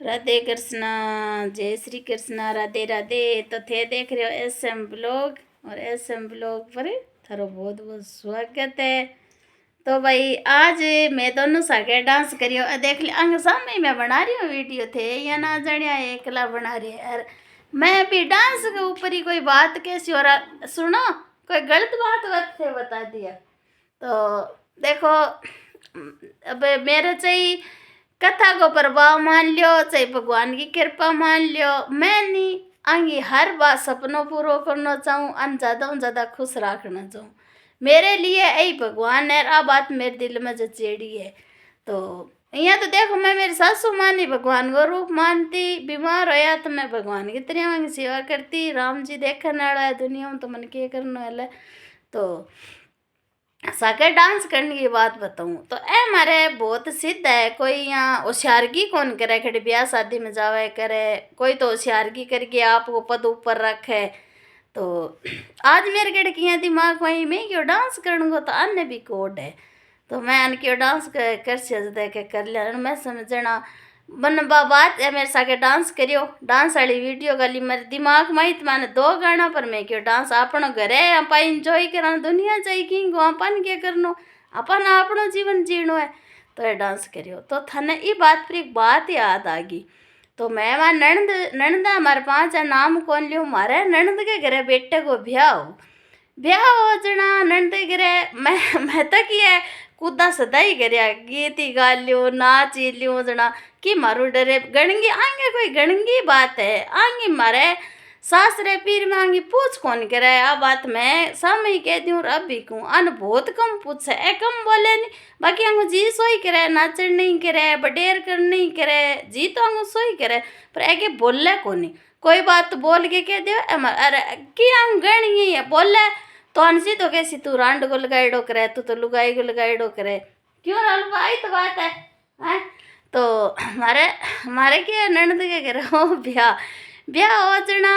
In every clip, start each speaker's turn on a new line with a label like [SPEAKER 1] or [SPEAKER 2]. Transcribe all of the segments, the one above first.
[SPEAKER 1] राधे कृष्णा, जय श्री कृष्णा, राधे राधे। तो थे देख रहे हो SM ब्लॉग, और SM ब्लॉग पर थारो बहुत बहुत स्वागत है। तो भाई आज मैं दोनों सागे डांस करियो देख लिया अंग सामने मैं बना रही हूँ वीडियो थे या ना जानिया एकला बना रही है यार। मैं भी डांस के ऊपर ही कोई बात कैसी हो रहा सुनो, कोई गलत बात थे बता दिया तो देखो। अब मेरे चाहिए कथा को प्रभाव मान लियो, चाहे भगवान की कृपा मान लियो, मैं नहीं आंगी हर बात सपनों पूरा करना चाहूँ अन ज़्यादा खुश रखना चाहूँ। मेरे लिए यही भगवान है, आ बात मेरे दिल में जचेड़ी है। तो यहाँ तो देखो मैं मेरी सासू मानी भगवान को रूप मानती, बीमार होया तो मैं भगवान की तरह की सेवा करती। राम जी देखने वाला है दुनिया में तो मन के करने वाला है। तो साकर डांस करने की बात बताऊँ तो ए हमारे बहुत सिद्ध है। कोई यहाँ होशियारगी कौन करे, खड़ी ब्याह शादी में जावे करे, कोई तो होशियारगी करके आपको पद ऊपर रखे। तो आज मेरे गड़ किया दिमाग वही में क्यों डांस करने को तो अन्य भी कोड है। तो मैं अन क्यों डांस कर सजदा के कर लिया मैं समझना मन बात है मेरे साथ डांस करियो। डांस वाली वीडियो गली मेरे दिमाग में ही मैंने दो गाना पर मैं क्यों डांस अपनो घरे आप इंजॉय करा दुनिया चाहिए अपन क्या करनो, अपन अपनो जीवन जीनो है तो ये डांस करियो। तो थने ये बात पर एक बात याद आ गई। तो मैं वहाँ नणंद हमारे 5 नाम कौन लियो, मारे नणंद के घरे बेटे को ब्याह हो जना नणंद के घरे मैं तक ये कूदा सदा ही करया गीत ही गा लियो नाच ही लियो जना कि मारू डरे गणगी आगे कोई गणगी बात है आगे मारे सासरे पीर में आगे पूछ कौन करे। आ बात मैं सामने कह दी और अब भी कहूँ अन बहुत कम पूछे ए कम बोले नहीं, बाकी आंगो जी सोई करे, नाचन नहीं करे, बडेर कर नहीं करे, जी तो आंगो सोई करे पर ऐके बोले कोनी। कोई बात तो बोल के कह दियो अरे कि आंग गणी है बोले तो अनसी तो कैसी तू रांड को लगाइडो करे, तू तो लुगाई को लगाइडो करे क्यों ना लुगाई तो बात है, हैं? तो हमारे के ननद के घर हो ब्याह हो जना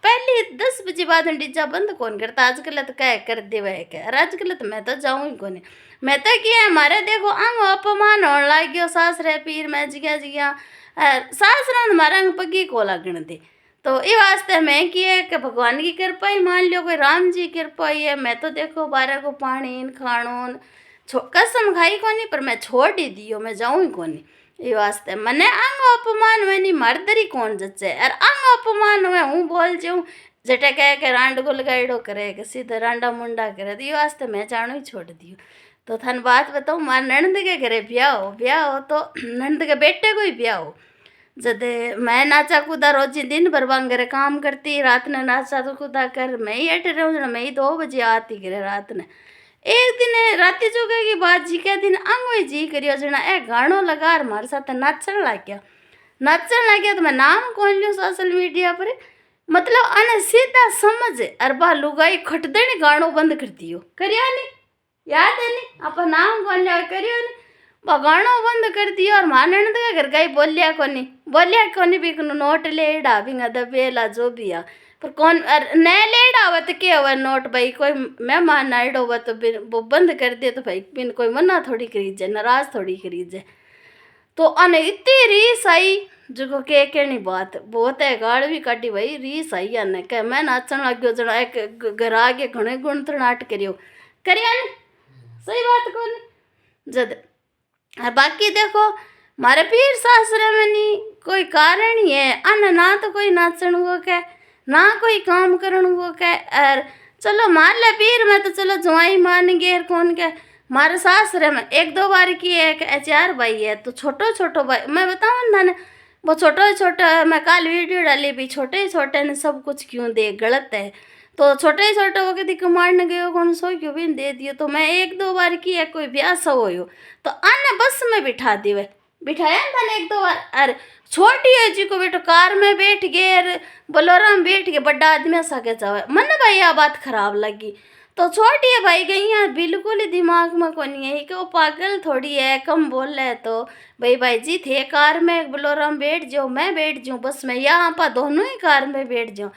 [SPEAKER 1] पहले 10 बजे बाद डीजा बंद कौन करता। आजकल तो क्या कर दे वह क्या आजकल तो मैं तो जाऊँ ही कौन, मैं तो क्या हमारे देखो अंग अपमान होने लग गयो सासरे पीर में जिया सासरा हमारा अंग पगी को लगन दे। तो ये वास्ते मैं किए कि भगवान की कृपा ही मान लियो, कोई राम जी की कृपा ही है। मैं तो देखो 12 को पानी खाणो कसम खाई कोनी पर मैं छोड़ ही दियो, मैं जाऊँ ही कोनी। ये वास्ते मने अंग अपमान हुए नहीं मर्दरी कौन जचे और अंग अपमान हुए हूँ बोल जाऊँ जटे कह के रांड को लगाइडो करे कि सीधे रांडा मुंडा करे। तो ये वास्ते मैं जानो ही छोड़ दियो। तो थान बात बताऊँ मार ननद के घरे ब्याह हो तो ननद के बेटे को ही ब्याह हो जद मैं नाचा कूदा रोजी दिन भर बांगरे काम करती, रात ने नाचा तो कूदा कर मैं ही अटे रहूँ मैं ही 2 बजे आती करे रात ने। एक दिन राती चुके की बात जी के दिन अंग जी करियो जना ए गानो लगा और मारे साथ नाचन लग गया तो मैं नाम कौन लियो सोशल मीडिया पर मतलब अने सीधा समझ अर बा लुगाई खटदनी गानो बंद कर दियो करिया नहीं याद है नहीं आप नाम कौन लिया करियो नहीं गानो बंद कर दियो। और मानन तो घर का ही बोलिया कोनी भी नोट लेड़ा भी दबेला जो भी आ पर कौन न लेड़ा हुआ तो क्या हुआ नोट भाई कोई मेहमान आइडो हुआ तो वो बंद कर दे तो भाई बिन कोई मना थोड़ी करी जाए नाराज थोड़ी करी जाए। तो अने इतनी रीस आई जो के नहीं बात बहुत है गाड़ भी काटी भाई रीस आई अने कह मैं नाचन लग गयो जना एक घर आगे घने गुण तो नाट करियो करिया नहीं सही बात कौन जद। और बाकी देखो मारे पीर सासरे में नहीं कोई कारण ही है अन ना तो कोई नाचन को कह ना कोई काम करन को कह। और चलो मार ले पीर में तो चलो जुआई मान गेर कौन कह मारे सासरे में 1-2 बार की है 4 भाई है तो छोटो भाई मैं बताऊँ ना वो छोटा मैं कल वीडियो डाली भी छोटे ने सब कुछ क्यों दे गलत है। तो छोटे वो कभी कमांड गयो कौन सो क्यों भी दे दियो। तो मैं 1-2 बार की है कोई ब्याह सब हो तो अन्य बस में बिठा दिए बिठाया था 1-2 बार। अरे छोटी है जी को बेटो कार में बैठ गए बोलोरा में बैठ के बड़ा आदमी सके जावे मन भाई यह बात खराब लगी। तो छोटी है भाई गई यहाँ बिल्कुल ही दिमाग में को नहीं है कि वो पागल थोड़ी है कम बोल रहे तो भाई जी थे कार में बोलोरा में बैठ जाओ मैं बैठ जाऊँ बस में यहाँ पा दोनों ही कार में बैठ जाऊँ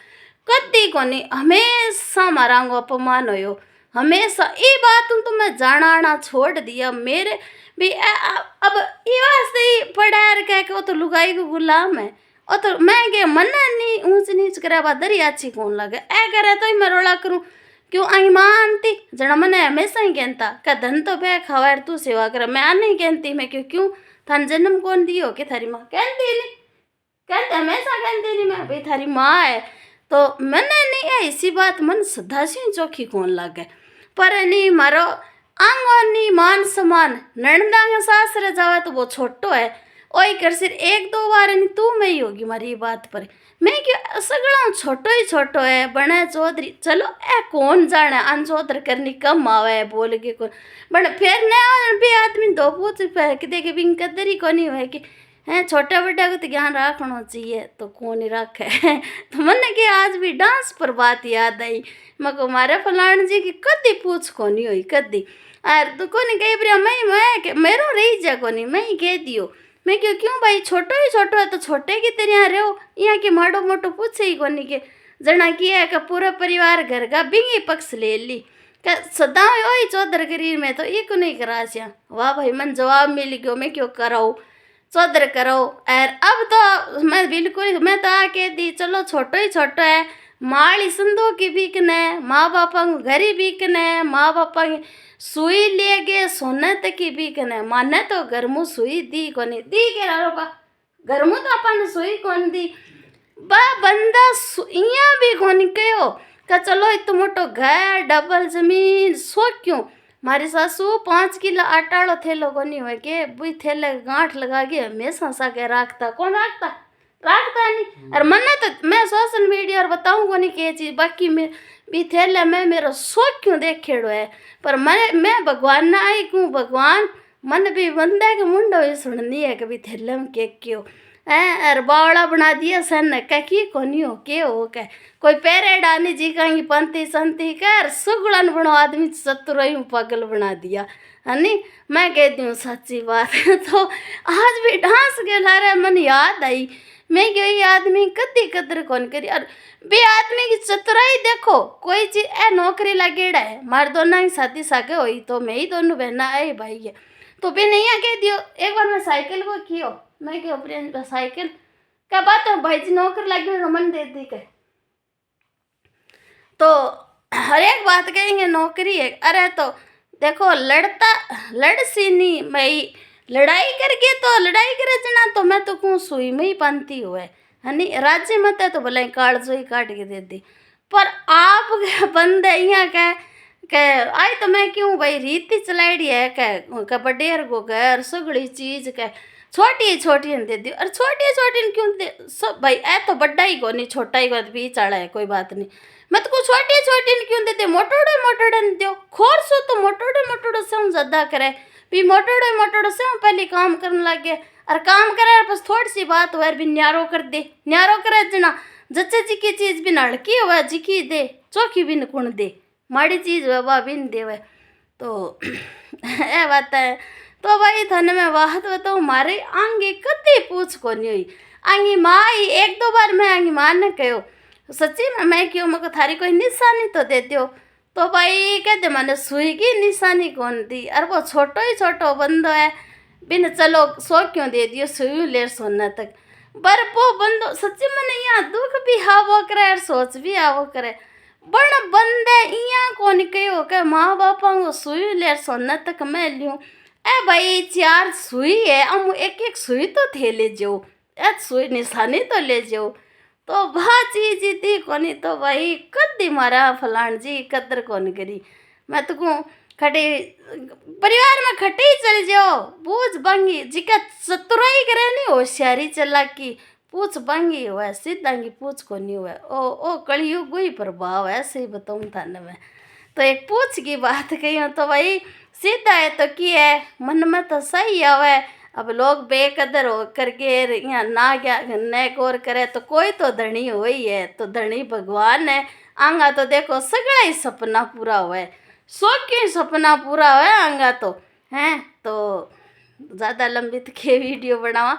[SPEAKER 1] कदी को नहीं हमेशा मारांगो अपमान होयो हमेशा ये बात तो मैं जाना छोड़ दिया। मेरे भी अब ये वास्ते ही पढ़ार कह के वो तो लुगाई को गुलाम है। ओ तो मैं के मन नहीं ऊंच नीच करे बदरी अच्छी कौन लगे ए करे तो मैं रोला करूं क्यों आई मानती जना मने हमेशा ही कहता का धन तो बे खवार तू सेवा कर मैं नहीं कहती मैं क्यों थान जन्म कौन दियो कि थारी माँ कहती नहीं कहते हमेशा कहती नहीं मैं भाई थारी माँ है तो मैंने नहीं है इसी बात मन सदा सी चौखी कौन लगे पर नहीं मारो आंगोनी मान समान नणदांग सासरे जावे तो वो छोटो है ओई कर सिर एक दो बार नहीं तू में ही होगी मारी बात पर मैं क्यों सगड़ा छोटो ही छोटो है बने चौधरी चलो ए कौन जाने अन चौधर करनी कम आवे बोल के कौन बन फिर न भी आदमी दो पूछ कि देखे भी कदर ही कोनी हुए कि हैं छोटा बड़ा को तो ज्ञान रखना चाहिए तो कौन ही रखे तो मन के आज भी डांस पर बात याद आई मको मारे फलाण जी की कदी पूछ कोनी हुई कदी अरे तो कोनी कही प्रिया मैं मेरो रही जा कोनी मैं ही कह दियो मैं क्यों भाई छोटो ही छोटो है तो छोटे की तरह रहो यहाँ के माड़ो मोटो पूछे ही कोनी के जना किया है का पूरा परिवार घर का बिंगी पक्ष ले ली का सदा वही चौधर करीर में तो ये को नहीं करा वाह भाई मन जवाब मिल गयो मैं क्यों कराऊँ चौधर करो और अब तो मैं बिल्कुल मैं तो आके दी चलो छोटो ही छोटो है माली संदो की बीकने माँ बापा को घर ही बीकने माँ बापा की सुई ले गए सोने तक की बीकने माने तो घर मुँह सुई दी कोनी दी के बा घर मुँह तो अपन सुई कौन दी बा बंदा इया भी कोनी कहो का चलो इतना मोटो घर डबल जमीन सो क्यों मारी सासू 5 किलो आटाड़ो थैलो कोनी हुए के बुई थैले गांठ लगा के हमेशा सा के राखता कौन राखता नहीं और मन्ने तो मैं सोशल मीडिया और बताऊँ कोनी के चीज बाकी में भी थैले में मेरा शौक क्यों देखेड़ो है पर मैं भगवान ना आई क्यों भगवान मन भी बंदे के मुंडो ही सुननी है कभी थैले में के क्यों अर बावड़ा बना दिया सन की कोनी हो के हो के कोई पैरे डानी जी कहीं पंती संती कर सुगड़न बनो आदमी चतुरई पागल बना दिया है नी मैं कहती हूँ सच्ची बात तो आज भी डांस के लारे मन याद आई मैं क्यों ये आदमी कदी कदर कौन करी और बे आदमी की चतुराई देखो कोई चीज ए नौकरी लगेड़ा है मार दोनों ही शादी साके हुई तो मैं ही दोनों बहना है भाई है तो भी नहीं कह दियो एक बार मैं साइकिल को कियो मैं क्यों अपने साइकिल क्या बात है भाई जी नौकर लगी रमन दे दी के तो हर एक बात कहेंगे नौकरी है अरे तो देखो लड़ सी नहीं मैं लड़ाई करके तो लड़ाई करे जना तो मैं तो कौन सुई में ही पानती हुए है नहीं राज्य मत है तो भले काट जोई काट के दे दी पर आप बंदे यहाँ कह आई तो मैं क्यों भाई रीति चलाईडी है कह बडेर को घर सगड़ी चीज कह छोटी दे दी और छोटी क्यों दे सब भाई ए तो बड्डा ही को नहीं छोटा ही को भी चढ़ा है कोई बात नहीं मत को छोटी क्यों देते मोटोड़े दो खोर सो तो मोटोड़े से हम ज्यादा करे भी मोटोड़े से हम पहले काम करने लग गए और काम करे बस थोड़ी सी बात हो भी न्यारो कर दे न्यारो करे जना जच्चे जी की चीज भी नड़की हुआ जी की दे चौकी भी कुण दे माड़ी चीज हुआ वह भी दे हुए तो ए बात है तो भाई थाने में बात बताऊँ मारे आंगे कदी पूछ को नहीं हुई आंगी माँ ही एक दो बार मैं आंगी माँ ने कहो सच्ची में मैं क्यों मैं थारी कोई निशानी तो दे दो तो भाई कहते मैंने सुई की निशानी कौन दी अरे वो छोटो बंदो है बिन चलो सो क्यों दे दियो सुई ले सोना तक पर वो बंदो सच्ची मैंने यहाँ दुख भी आवो करे और सोच भी आवो करे बड़ बंदे यहाँ कौन कहो के माँ बापा को सुई ले सोना तक मैं लूँ ए भाई 4 सुई है हम एक सुई तो थे ले जाओ ए सुई निशानी तो ले जाओ तो वह चीज थी कोनी तो भाई कदी मारा फलान जी कदर कौन करी मैं तो कहूँ खटे परिवार में खटे ही चल जाओ पूछ बंगी जिका चतुराई करे नहीं होशियारी चला की पूछ बंगी हुआ सीधांगी पूछ को नहीं हुआ ओ कलयुग ही प्रभाव है ऐसे ही बताऊँ थाने में तो एक पूछ की बात कही हो तो भाई सीधा है तो की है मन में तो सही आवे अब लोग बेकदर हो करके यहाँ ना क्या न गौर करे तो कोई तो धनी हो ही है तो धनी भगवान है आंगा तो देखो सगड़ा ही सपना पूरा हुआ है क्यों सपना पूरा हुआ है आंगा तो हैं तो ज़्यादा लंबित के वीडियो बनावा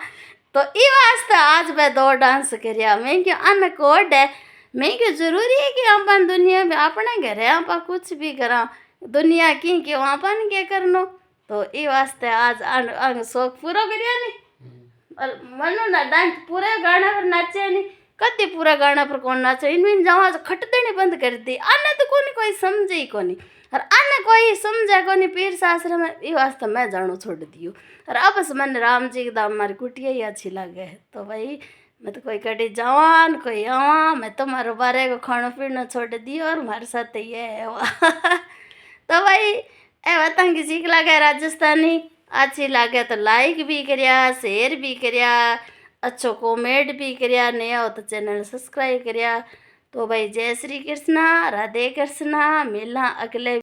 [SPEAKER 1] तो ये वास्ते आज मैं 2 डांस करिया मैं क्यों अन कोड है मैं क्यों जरूरी है कि अपन दुनिया में अपने घर है आप कुछ भी करा दुनिया की क्यों अपन क्या करनो तो ई वास्ते आज आंग शौक पूरा करिया नहीं और मनु ना डांस पूरे गाना पर नाचे नहीं कदी पूरा गाना पर कौन नाचे इन जावा खट देनी बंद कर दी आने तो कोई समझे ही कोनी और आने कोई समझे कोनी पीर शास्त्र में ई वास्ते मैं जानो छोड़ दियो और अब से मन राम जी की दाम मारी कुटिया ही अच्छी लगे तो भाई मैं तो कोई कड़ी जवान कोई आवा मैं तो मारो बारे को खाना पीना छोड़ दियो और हमारे साथ ये है तो भाई ए वतन की सीख लगे राजस्थानी अच्छी लगे तो लाइक भी करिया शेयर भी करिया अच्छो कमेंट भी करिया नया हो तो चैनल सब्सक्राइब करिया तो भाई जय श्री कृष्णा राधे कृष्णा मिलना अगले